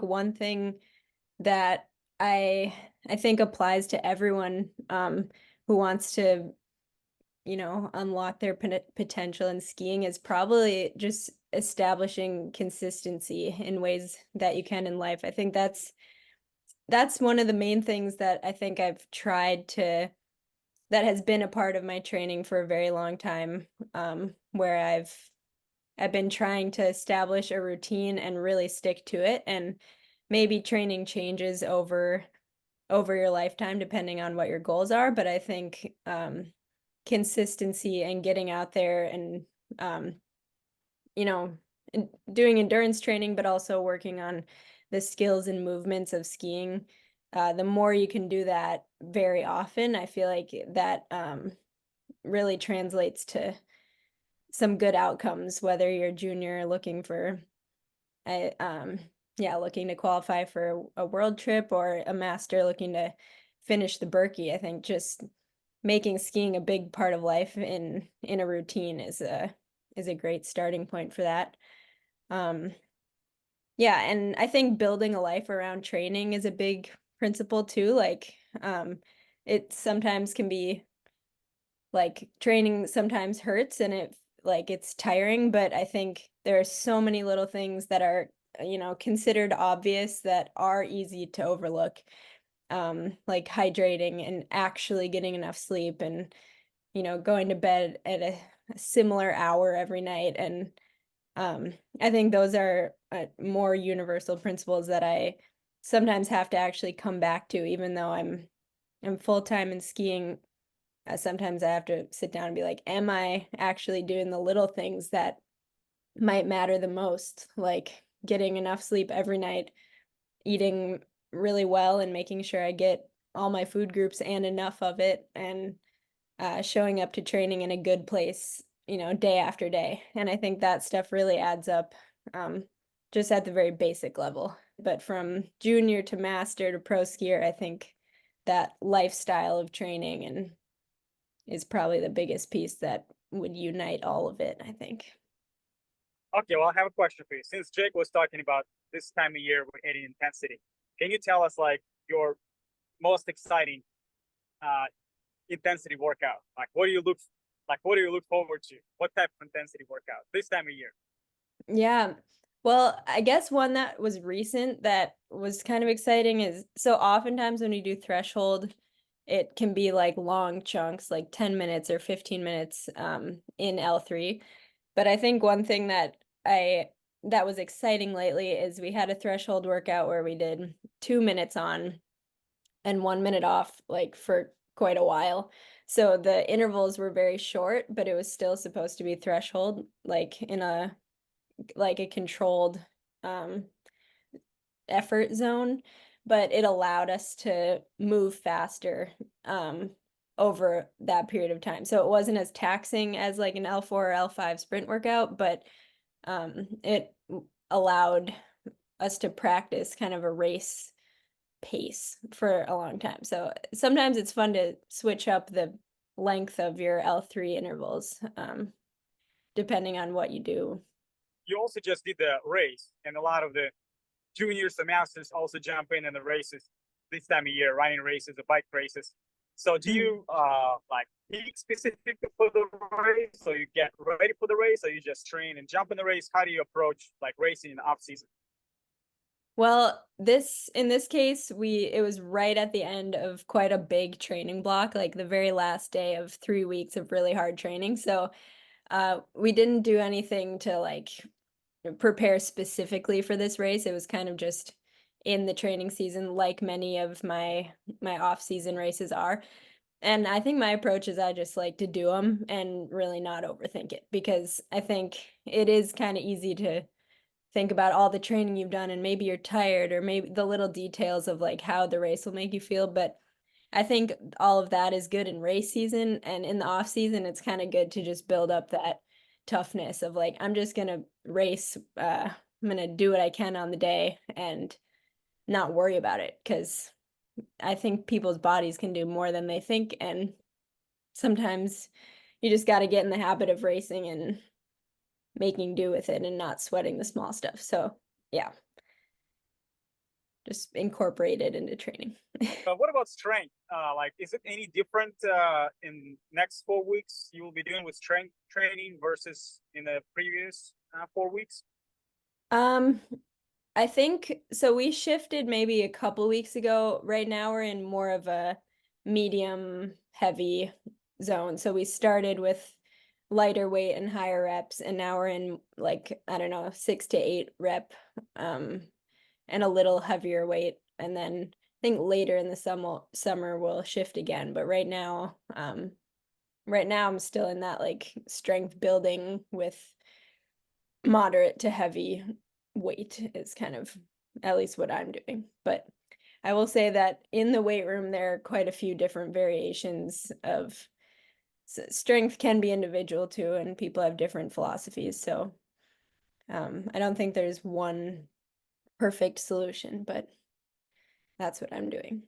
one thing that I think applies to everyone who wants to, unlock their potential in skiing is probably just establishing consistency in ways that you can in life. I think that's one of the main things that I think I've tried to that has been a part of my training for a very long time, where I've been trying to establish a routine and really stick to it. And maybe training changes over your lifetime depending on what your goals are. But I think consistency and getting out there and you know doing endurance training, but also working on the skills and movements of skiing. The more you can do that very often, I feel like that really translates to some good outcomes, whether you're a junior looking for a yeah, looking to qualify for a world trip or a master looking to finish the Berkey. I think just making skiing a big part of life in a routine is a great starting point for that. Um, yeah, and I think building a life around training is a big principle too. Like, it sometimes can be like training sometimes hurts and it's tiring, but I think there are so many little things that are, considered obvious that are easy to overlook. Like hydrating and actually getting enough sleep and, going to bed at a similar hour every night. And I think those are more universal principles that I sometimes have to actually come back to, even though I'm full-time in skiing. Sometimes I have to sit down and be like, am I actually doing the little things that might matter the most? Like getting enough sleep every night, eating really well, and making sure I get all my food groups and enough of it, and showing up to training in a good place, day after day. And I think that stuff really adds up, just at the very basic level. But from junior to master to pro skier, I think that lifestyle of training and is probably the biggest piece that would unite all of it, I think. Okay, well, I have a question for you. Since Jake was talking about this time of year with any intensity, can you tell us like your most exciting uh, intensity workout? What do you look forward to? What type of intensity workout this time of year? Yeah. Well, I guess one that was recent that was kind of exciting is so oftentimes when you do threshold, it can be like long chunks, like 10 minutes or 15 minutes in L3. But I think one thing that was exciting lately is we had a threshold workout where we did 2 minutes on and 1 minute off, like for quite a while. So the intervals were very short, but it was still supposed to be threshold, like in a controlled um effort zone, but it allowed us to move faster over that period of time. So it wasn't as taxing as like an L4 or L5 sprint workout, but it allowed us to practice kind of a race pace for a long time. So sometimes it's fun to switch up the length of your L3 intervals, depending on what you do. You also just did the race, and a lot of the juniors and masters also jump in the races this time of year, running races, the bike races. So do Mhm. you like peak specific for the race? So you get ready for the race, or you just train and jump in the race? How do you approach like racing in the off season? Well, this in this case, we it was right at the end of quite a big training block, like the very last day of 3 weeks of really hard training. So, we didn't do anything to like prepare specifically for this race. It was kind of just in the training season, like many of my off-season races are. And I think my approach is I just like to do them and really not overthink it because I think it is kind of easy to think about all the training you've done and maybe you're tired or maybe the little details of like how the race will make you feel. But I think all of that is good in race season, and in the off season it's kind of good to just build up that toughness of like I'm just gonna race, I'm gonna do what I can on the day and not worry about it because I think people's bodies can do more than they think, and sometimes you just got to get in the habit of racing and making do with it and not sweating the small stuff. So, yeah. just incorporate it into training. What about strength? Like, is it any different in next 4 weeks you will be doing with strength training versus in the previous 4 weeks? Um, I think so. We shifted maybe a couple weeks ago. Right now, we're in more of a medium heavy zone. So we started with lighter weight and higher reps, and now we're in like, I don't know, 6 to 8 rep, and a little heavier weight. And then I think later in the summer we'll shift again. But right now I'm still in that like strength building with moderate to heavy weight is kind of at least what I'm doing. But I will say that in the weight room, there are quite a few different variations of strength can be individual too, and people have different philosophies. So I don't think there's one perfect solution, but that's what I'm doing.